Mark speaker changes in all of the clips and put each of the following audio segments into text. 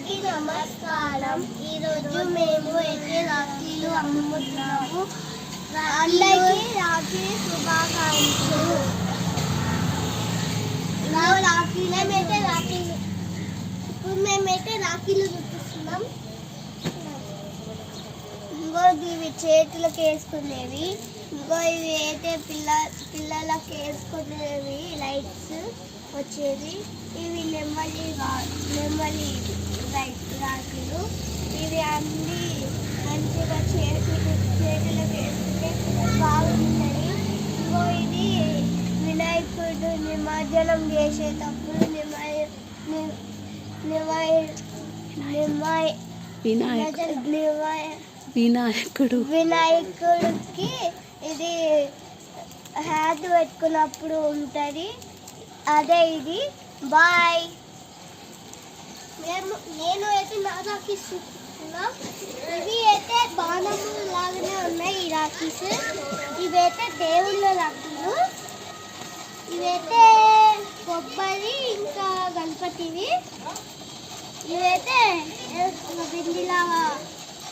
Speaker 1: అందరికీ నమస్కారం. ఈరోజు మేము ఎన్ని రాఖీలు అమ్ముతున్నాము. అందరికీ రాఖీ శుభాకాంక్షలు. మేమైతే రాఖీలు చూపిస్తున్నాం. ఇంకో ఇవి చేతులకు వేసుకునేవి, ఇంకో ఇవి అయితే పిల్లలకు వేసుకునేవి లైట్స్ వచ్చేది. ఇవి నెమ్మలి రాఖీలు. ఇవి అన్నీ మంచిగా చేతులకు వేసుకుంటే బాగుంటాయి. ఇంకో ఇది వినాయకుడు నిమజ్జనం చేసేటప్పుడు వినాయకుడికి ఇది హ్యాట్ పెట్టుకున్నప్పుడు ఉంటుంది. అదే ఇది. బాయ్. నేను అయితే నా రాఖీస్ చూపిస్తున్నా. ఇవి అయితే బాణములు లాగానే ఉన్నాయి ఈ రాఖీస్. ఇవైతే దేవుళ్ళ రాఖీలు. ఇవైతే కొబ్బరి ఇంకా గణపతివి. ఇవైతే బిందిలాగా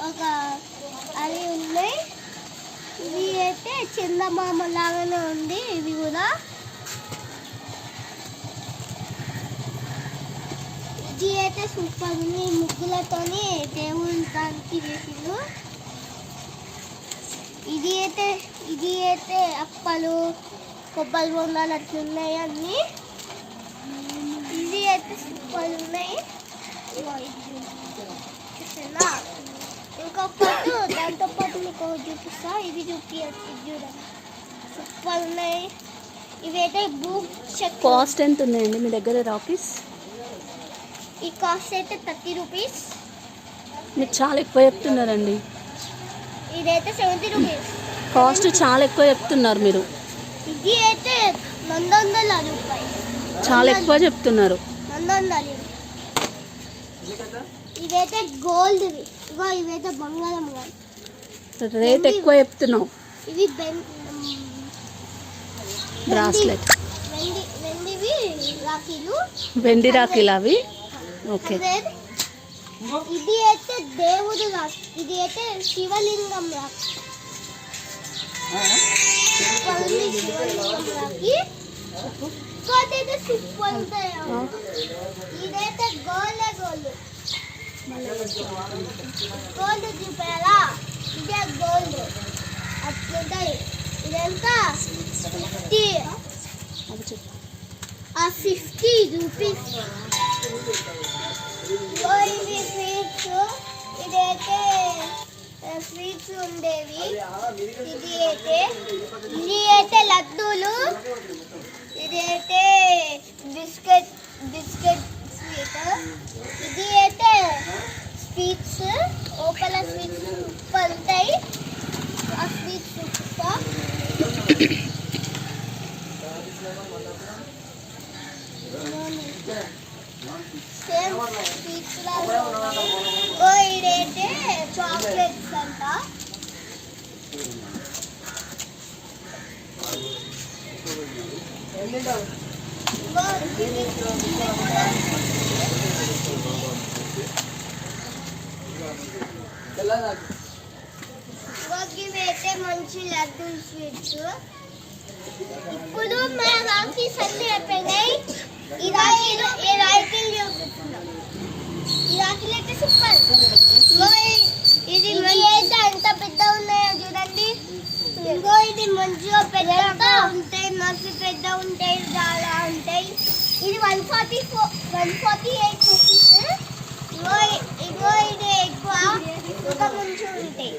Speaker 1: ఒక అది ఉన్నాయి. ఇవి అయితే చందమామ లాగానే ఉంది. ఇవి కూడా ఇది అయితే సూపర్ ఉంది. ముగ్గులతోని దేవుళ్ళకి చేసిండు. ఇది అయితే అప్పలు కొబ్బరి బొండాలు అట్లున్నాయి అన్నీ. ఇది అయితే సూపర్ ఉన్నాయి. చూస్తున్నా ఇంకొకటి దాంతో పాటు మీకు చూపిస్తా. ఇది చూపించచ్చు చూడండి. సూపర్ ఉన్నాయి. ఇవైతే బుక్
Speaker 2: కాస్ట్ ఎంత ఉన్నాయండి మీ దగ్గర రాఖీస్?
Speaker 1: ఈ కాస్ట్ అయితే 30 రూపీస్.
Speaker 2: మీరు చాలా ఎక్కువ చెప్తున్నారండి.
Speaker 1: ఇదైతే 70 రూపీస్.
Speaker 2: కాస్ట్ చాలా ఎక్కువ చెప్తున్నారు మీరు.
Speaker 1: ఇది అయితే 900 రూపాయలు.
Speaker 2: చాలా ఎక్కువ చెప్తున్నారు.
Speaker 1: 900. ఇవైతే గోల్డ్వి. ఇగో ఇవైతే బంగారం కాదు.
Speaker 2: రేట్ ఎక్కువ చెప్తున్నావు.
Speaker 1: ఇవి
Speaker 2: బ్రాస్లెట్
Speaker 1: వెండివి రాఖీలు.
Speaker 2: వెండి రాఖీలు అవి. ఓకే.
Speaker 1: ఇది అయితే దేవుడు రాఖీ. ఇది అయితే శివలింగం రాఖీ. ఇదైతే సూపర్ ఉంటాయి. ఇదైతే గోల్డ్ చూపారా? ఇదే గోల్డ్ అట్లుంటాయి. ఇదంతా 50 రూపీస్. ఇవి స్వీట్స్. ఇదైతే స్వీట్స్ ఉండేవి. ఇది అయితే లడ్డూలు. ఇది అయితే బిస్కెట్ స్వీట్. ఇది అయితే స్వీట్స్. లోపల స్వీట్స్ ఉంటాయి. ఆ స్వీట్స్ సేమ్ స్వీట్స్ లాగా. ఇదైతే చాక్లెట్స్ అంట. ఇవైతే మంచి లడ్డు స్వీట్స్. ఇప్పుడు మన రాఖీస్ అన్నీ అయిపోయినాయి. ఈ రాఖీలు చూపిస్తున్నాం. ఈ రాఖీలు అయితే సూపర్. ఇది అయితే ఎంత పెద్ద ఉన్నాయో చూడండి. ఇంకో ఇది మంచిగా పెద్దగా ఉంటాయి. మస్తు పెద్ద ఉంటాయి. చాలా ఉంటాయి. ఇది 148 రూపీస్. ఇగో ఇది ఎక్కువ ఇంకా మంచిగా ఉంటాయి.